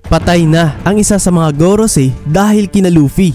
Patay na ang isa sa mga Gorosei dahil kina Luffy.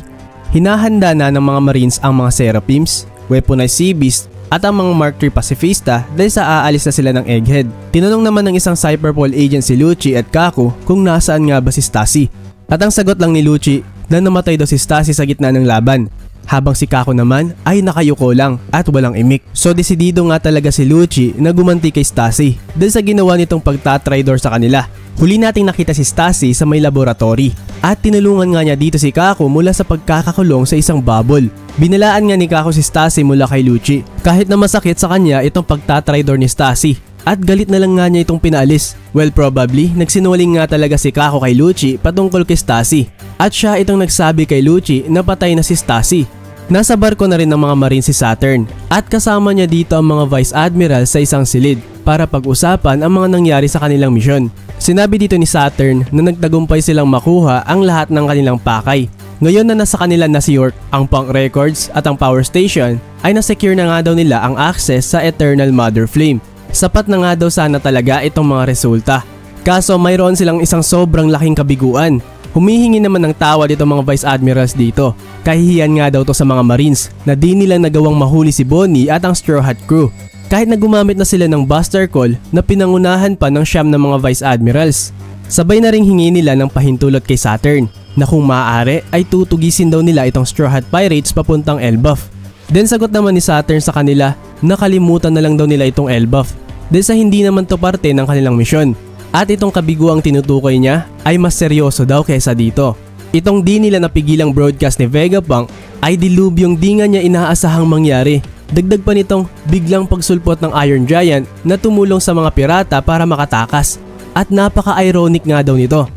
Hinahanda na ng mga Marines ang mga Seraphims, weaponized Sea Beast at ang mga Mark III Pacifista dahil sa aalis na sila ng Egghead. Tinanong naman ng isang Cyberpol agent si Lucci at Kaku kung nasaan nga ba si Stacy. At ang sagot lang ni Lucci na namatay daw si Stacy sa gitna ng laban, habang si Kaku naman ay nakayuko lang at walang imik. So desidido nga talaga si Lucci na gumanti kay Stacy dahil sa ginawa nitong pagtatraidor sa kanila. Huli nating nakita si Stacy sa may laboratory at tinulungan nga niya dito si Kaku mula sa pagkakakulong sa isang bubble. Binalaan nga ni Kaku si Stacy mula kay Lucci kahit na masakit sa kanya itong pagtatraidor ni Stacy at galit na lang nga niya itong pinaalis. Well, probably nagsinungaling nga talaga si Kaku kay Lucci patungkol kay Stacy at siya itong nagsabi kay Lucci na patay na si Stacy. Nasa barko na rin ng mga Marine si Saturn at kasama niya dito ang mga Vice Admiral sa isang silid para pag-usapan ang mga nangyari sa kanilang misyon. Sinabi dito ni Saturn na nagtagumpay silang makuha ang lahat ng kanilang pakay. Ngayon na nasa kanila na si York, ang Punk Records at ang Power Station ay nasecure na nga daw nila ang access sa Eternal Mother Flame. Sapat na nga daw sana talaga itong mga resulta. Kaso mayroon silang isang sobrang laking kabiguan. Humihingi naman ng tawad itong mga Vice Admirals dito. Kahihiyan nga daw to sa mga Marines na di nila nagawang mahuli si Bonnie at ang Straw Hat Crew. Kahit na gumamit na sila ng Buster Call na pinangunahan pa ng siyam ng mga Vice Admirals. Sabay na ring hingi nila ng pahintulot kay Saturn na kung maaari ay tutugisin daw nila itong Straw Hat Pirates papuntang Elbaf. Then sagot naman ni Saturn sa kanila na kalimutan na lang daw nila itong Elbaf dahil sa hindi naman to parte ng kanilang misyon. At itong kabiguang tinutukoy niya ay mas seryoso daw kaysa dito. Itong di nila napigilang broadcast ni Vegapunk ay dilubyong di nga niya inaasahang mangyari. Dagdag pa nitong biglang pagsulpot ng Iron Giant na tumulong sa mga pirata para makatakas. At napaka-ironic nga daw nito.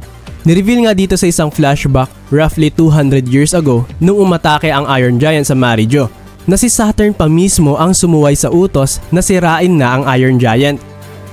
Nireveal nga dito sa isang flashback roughly 200 years ago nung umatake ang Iron Giant sa Marijo na si Saturn pa mismo ang sumuway sa utos na sirain na ang Iron Giant.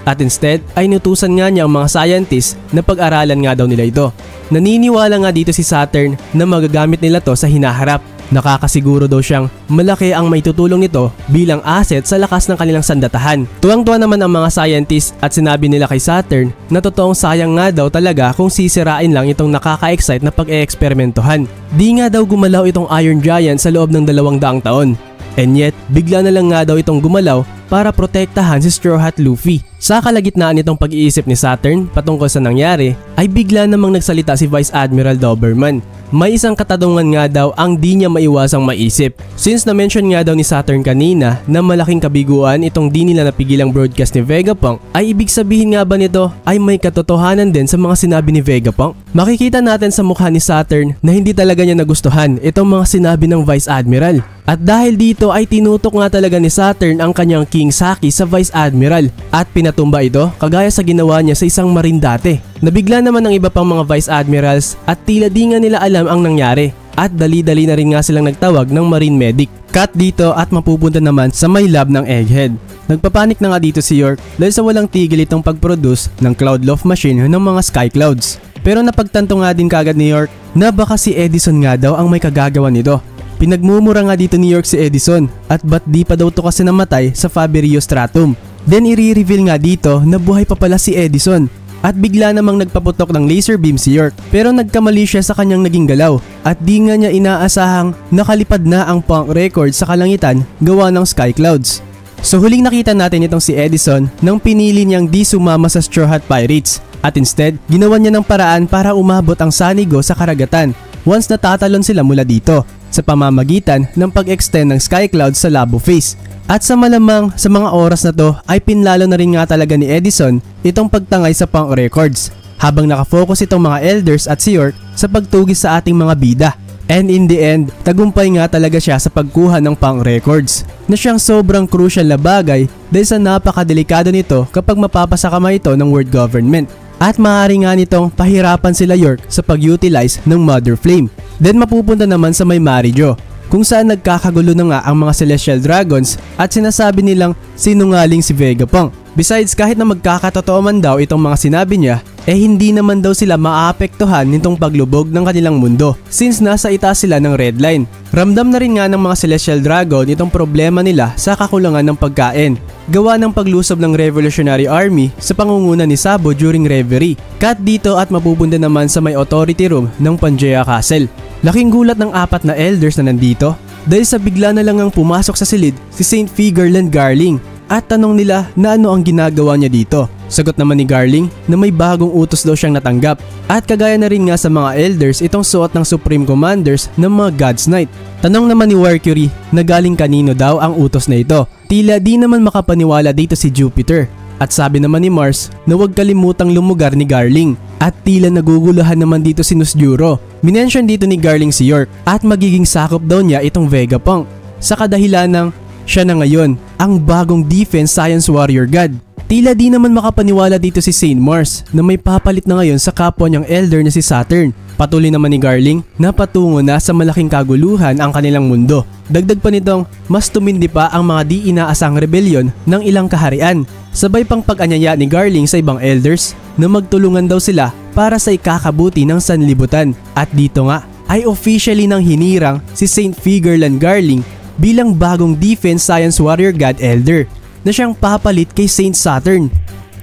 At instead ay nutusan nga niya ang mga scientists na pag-aralan nga daw nila ito. Naniniwala nga dito si Saturn na magagamit nila to sa hinaharap. Nakakasiguro daw siyang malaki ang maitutulong nito bilang asset sa lakas ng kanilang sandatahan. Tuwang-tuwa naman ang mga scientists at sinabi nila kay Saturn na totoong sayang nga daw talaga kung sisirain lang itong nakaka-excite na pag-eeksperimentohan. Di nga daw gumalaw itong Iron Giant sa loob ng 200 taon. And yet, bigla na lang nga daw itong gumalaw para protektahan si Straw Hat Luffy. Sa kalagitnaan nitong pag-iisip ni Saturn patungkol sa nangyari, ay bigla namang nagsalita si Vice Admiral Doberman. May isang katanungan nga daw ang di niya maiwasang maisip. Since na-mention nga daw ni Saturn kanina na malaking kabiguan itong di nila napigilang broadcast ni Vegapunk, ay ibig sabihin nga ba nito ay may katotohanan din sa mga sinabi ni Vegapunk? Makikita natin sa mukha ni Saturn na hindi talaga niya nagustuhan itong mga sinabi ng Vice Admiral. At dahil dito ay tinutok nga talaga ni Saturn ang kanyang King Saki sa Vice Admiral at pinatumba ito kagaya sa ginawa niya sa isang Marine dati. Nabigla naman ng iba pang mga Vice Admirals at tila di nga nila alam ang nangyari at dali-dali na rin nga silang nagtawag ng Marine Medic. Cut dito at mapupunta naman sa may lab ng Egghead. Nagpapanik na nga dito si York dahil sa walang tigil itong pag-produce ng Cloud Loft machine ng mga Sky Clouds. Pero napagtanto nga din kagad ni York na baka si Edison nga daw ang may kagagawa nito. Pinagmumura nga dito ni York si Edison at ba't di pa daw to kasi namatay sa Faberio Stratum. Then i-reveal nga dito na buhay pa pala si Edison at bigla namang nagpaputok ng laser beam si York pero nagkamali siya sa kanyang naging galaw at di nga niya inaasahang nakalipad na ang Punk Records sa kalangitan gawa ng Sky Clouds. So huling nakita natin itong si Edison nang pinili niyang di sumama sa Straw Hat Pirates at instead ginawa niya ng paraan para umabot ang Sanigo sa karagatan once natatalon sila mula dito sa pamamagitan ng pag-extend ng Sky Clouds sa Labo Face. At sa malamang sa mga oras na to ay pinlalo na rin nga talaga ni Edison itong pagtangay sa Punk Records habang nakafocus itong mga elders at si York sa pagtugis sa ating mga bida. And in the end, tagumpay nga talaga siya sa pagkuha ng Punk Records na siyang sobrang crucial na bagay dahil sa napakadelikado nito kapag mapapasa kamay ito ng world government. At maaari nga nitong pahirapan sila York sa pag-utilize ng Mother Flame. Then mapupunta naman sa may Marijo. kung saan nagkakagulo na nga ang mga Celestial Dragons at sinasabi nilang sinungaling si Vegapunk. Besides, kahit na magkakatotoo man daw itong mga sinabi niya, hindi naman daw sila maaapektuhan nitong paglubog ng kanilang mundo since nasa itaas sila ng red line. Ramdam na rin nga ng mga Celestial Dragon itong problema nila sa kakulangan ng pagkain, gawa ng paglusob ng Revolutionary Army sa pangunguna ni Sabo during Reverie. Cut dito at mapupunta naman sa may authority room ng Pangea Castle. Laking gulat ng 4 na elders na nandito dahil sa bigla na lang ang pumasok sa silid si Saint Figarland Garling at tanong nila na ano ang ginagawa niya dito. Sagot naman ni Garling na may bagong utos daw siyang natanggap at kagaya na rin nga sa mga elders itong suot ng Supreme Commanders ng mga God's Knight. Tanong naman ni Mercury na galing kanino daw ang utos na ito. Tila di naman makapaniwala dito si Jupiter. At sabi naman ni Mars na huwag kalimutang lumugar ni Garling. At tila naguguluhan naman dito si Nusjuro. Minention dito ni Garling si York at magiging sakop daw niya itong Vegapunk sa kadahilan ng siya na ngayon ang bagong Defense Science Warrior God. Tila di naman makapaniwala dito si Saint Mars na may papalit na ngayon sa kapwa niyang elder na si Saturn. Patuloy naman ni Garling na patungo na sa malaking kaguluhan ang kanilang mundo. Dagdag pa nitong mas tumindi pa ang mga di inaasang rebellion ng ilang kaharian. Sabay pang pag-anyaya ni Garling sa ibang elders na magtulungan daw sila para sa ikakabuti ng sanlibutan. At dito nga ay officially nang hinirang si Saint Figarland Garling bilang bagong Defense Science Warrior God Elder na siyang papalit kay Saint Saturn,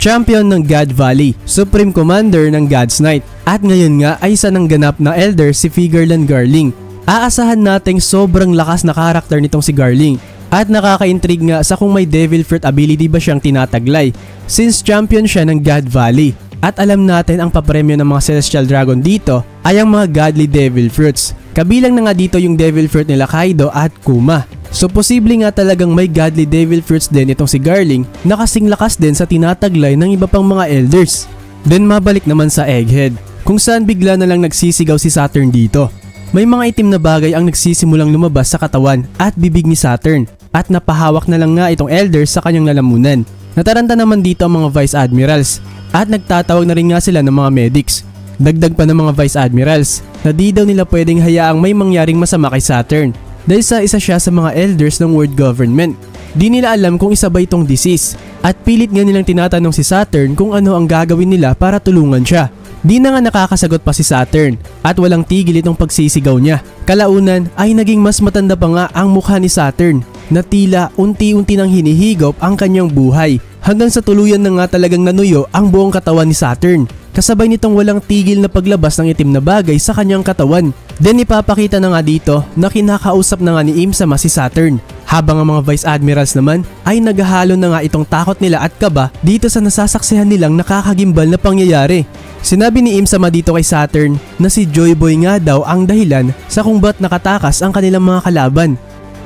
champion ng God Valley, Supreme Commander ng God's Knight. At ngayon nga ay isa ng ganap na elder si Figarland Garling. Aasahan nating sobrang lakas na karakter nitong si Garling at nakaka-intrigue nga sa kung may Devil Fruit ability ba siyang tinataglay since champion siya ng God Valley. At alam natin ang papremyo ng mga Celestial Dragon dito ay ang mga Godly Devil Fruits. Kabilang na nga dito yung Devil Fruit nila Kaido at Kuma. So posible nga talagang may Godly Devil Fruits din itong si Garling na kasing lakas din sa tinataglay ng iba pang mga elders. Then mabalik naman sa Egghead kung saan bigla na lang nagsisigaw si Saturn dito. May mga itim na bagay ang nagsisimulang lumabas sa katawan at bibig ni Saturn at napahawak na lang nga itong elders sa kanyang lalamunan. Nataranta naman dito ang mga Vice Admirals at nagtatawag na rin nga sila ng mga medics. Dagdag pa ng mga Vice Admirals na di daw nila pwedeng hayaang may mangyaring masama kay Saturn dahil sa isa siya sa mga elders ng world government. Di nila alam kung isa ba itong disease at pilit nga nilang tinatanong si Saturn kung ano ang gagawin nila para tulungan siya. Di na nga nakakasagot pa si Saturn at walang tigil itong pagsisigaw niya. Kalaunan ay naging mas matanda pa nga ang mukha ni Saturn na tila unti-unti nang hinihigop ang kanyang buhay hanggang sa tuluyan na nga talagang nanuyo ang buong katawan ni Saturn. Kasabay nitong walang tigil na paglabas ng itim na bagay sa kanyang katawan. Then ipapakita na nga dito na kinakausap na nga ni Im-sama si Saturn. Habang ang mga Vice Admirals naman ay naghahalo na nga itong takot nila at kaba dito sa nasasaksihan nilang nakakagimbal na pangyayari. Sinabi ni Im-sama dito kay Saturn na si Joy Boy nga daw ang dahilan sa kung ba't nakatakas ang kanilang mga kalaban.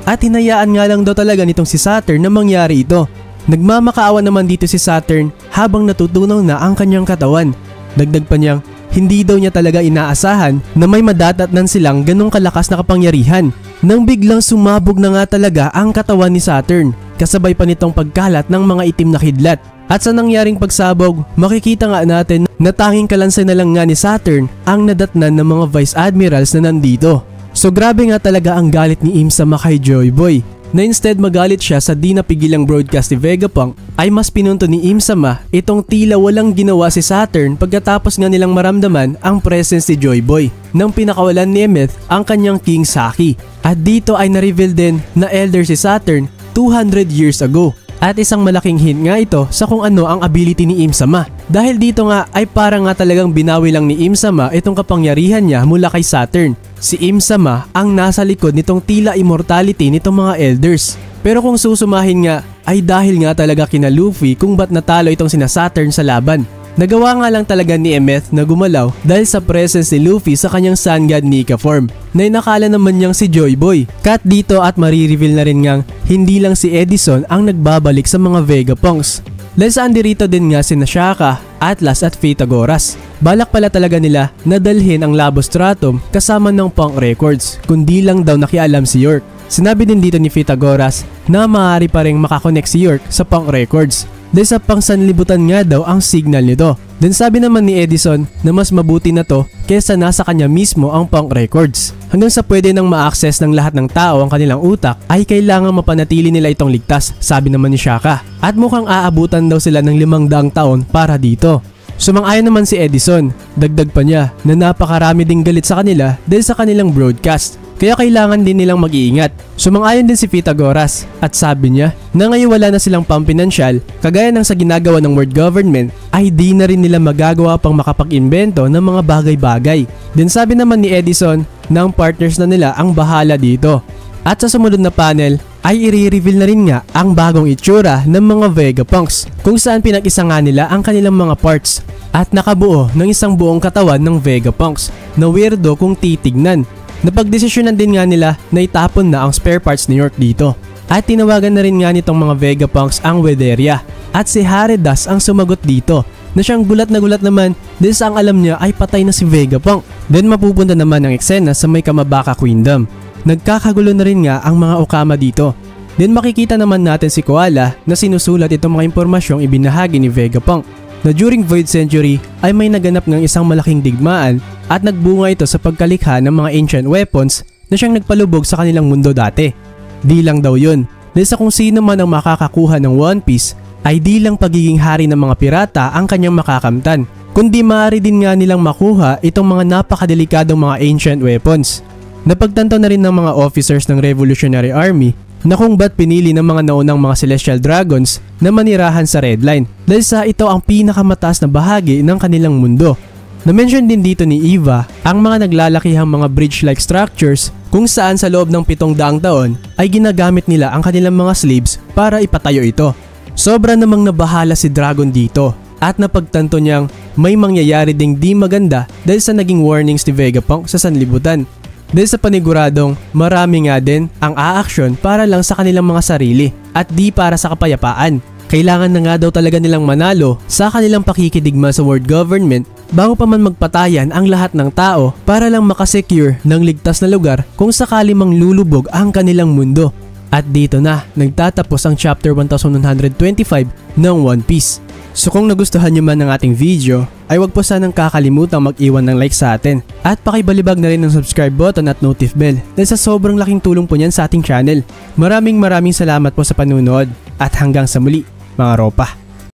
At hinayaan nga lang daw talaga nitong si Saturn na mangyari ito. Nagmamakaawa naman dito si Saturn habang natutunaw na ang kanyang katawan. Dagdag pa niyang hindi daw niya talaga inaasahan na may madadatnan silang ganong kalakas na kapangyarihan nang biglang sumabog na nga talaga ang katawan ni Saturn kasabay pa nitong pagkalat ng mga itim na kidlat. At sa nangyaring pagsabog, makikita nga natin na tanging kalansay na lang nga ni Saturn ang nadatnan ng mga Vice Admirals na nandito. So grabe nga talaga ang galit ni Im-sama kay Joy Boy na instead magalit siya sa di napigilang broadcast ni Vegapunk ay mas pinunto ni Im-sama itong tila walang ginawa si Saturn pagkatapos nga nilang maramdaman ang presence ni Joy Boy nang pinakawalan ni Emeth ang kanyang King Saki. At dito ay na-reveal din na elder si Saturn 200 years ago. At isang malaking hint nga ito sa kung ano ang ability ni Im-sama. Dahil dito nga ay parang nga talagang binawi lang ni Im-sama itong kapangyarihan niya mula kay Saturn. Si Im-sama ang nasa likod nitong tila immortality nitong mga elders. Pero kung susumahin nga ay dahil nga talaga kina Luffy kung ba't natalo itong sina Saturn sa laban. Nagawa nga lang talaga ni Emeth na gumalaw dahil sa presence ni Luffy sa kanyang Sun God Nika form na inakala naman niyang si Joy Boy. Cut dito at marireveal na rin ngang hindi lang si Edison ang nagbabalik sa mga Vegapunks. Dahil saan dirito din nga si Shaka, Atlas at Pythagoras. Balak pala talaga nila na dalhin ang Labo Stratum kasama ng Punk Records kundi lang daw nakialam si York. Sinabi din dito ni Pythagoras na maaari pa ring makakonect si York sa Punk Records. dahil sa pangsanlibutan nga daw ang signal nito. Then sabi naman ni Edison na mas mabuti na to kaysa nasa kanya mismo ang punk records. Hanggang sa pwede nang ma-access ng lahat ng tao ang kanilang utak ay kailangan mapanatili nila itong ligtas, sabi naman ni Shaka. At mukhang aabutan daw sila ng 500 taon para dito. Sumang-ayon naman si Edison, dagdag pa niya na napakarami ding galit sa kanila dahil sa kanilang broadcast. Kaya kailangan din nilang mag-iingat. Sumang-ayon din si Pythagoras at sabi niya na ngayon wala na silang pampinansyal kagaya ng sa ginagawa ng world government ay di na rin nila magagawa pang makapag-imbento ng mga bagay-bagay. Then sabi naman ni Edison na ang partners na nila ang bahala dito. At sa sumunod na panel ay i-reveal na rin nga ang bagong itsura ng mga Vegapunks kung saan pinag-isa nga nila ang kanilang mga parts at nakabuo ng isang buong katawan ng Vegapunks na weirdo kung titignan. Napagdesisyonan din nga nila na itapon na ang spare parts ni York dito. At tinawagan na rin nga nitong mga Vegapunks ang Wederia. At si Haridas ang sumagot dito na siyang gulat na gulat naman dahil sa ang alam niya ay patay na si Vegapunk. Then mapupunta naman ang eksena sa may Kamabaka Queendom. Nagkakagulo na rin nga ang mga Okama dito. Then makikita naman natin si Koala na sinusulat itong mga impormasyong ibinahagi ni Vegapunk. Na during Void Century ay may naganap ng isang malaking digmaan at nagbunga ito sa pagkalikha ng mga ancient weapons na siyang nagpalubog sa kanilang mundo dati. Di lang daw yun, dahil sa kung sino man ang makakakuha ng One Piece ay di lang pagiging hari ng mga pirata ang kanyang makakamtan, kundi maaari din nga nilang makuha itong mga napakadelikadong mga ancient weapons. Napagtanto na rin ng mga officers ng Revolutionary Army na kung ba't pinili ng mga naunang mga Celestial Dragons na manirahan sa Red Line dahil sa ito ang pinakamataas na bahagi ng kanilang mundo. Na-mention din dito ni Eva ang mga naglalakihang mga bridge-like structures kung saan sa loob ng 700 taon ay ginagamit nila ang kanilang mga slaves para ipatayo ito. Sobra namang nabahala si Dragon dito at napagtanto niyang may mangyayari ding di maganda dahil sa naging warnings ni Vegapunk sa sanlibutan. Dahil sa paniguradong marami nga din ang aaksyon para lang sa kanilang mga sarili at di para sa kapayapaan. Kailangan na nga daw talaga nilang manalo sa kanilang pakikidigma sa world government bago pa man magpatayan ang lahat ng tao para lang makasecure ng ligtas na lugar kung sakali mang lulubog ang kanilang mundo. At dito na nagtatapos ang chapter 1125 ng One Piece. So kung nagustuhan nyo man ang ating video, ay wag po sanang kakalimutang mag-iwan ng like sa atin. At pakibalibag na rin ng subscribe button at notif bell dahil sa sobrang laking tulong po niyan sa ating channel. Maraming salamat po sa panunood at hanggang sa muli mga ropa.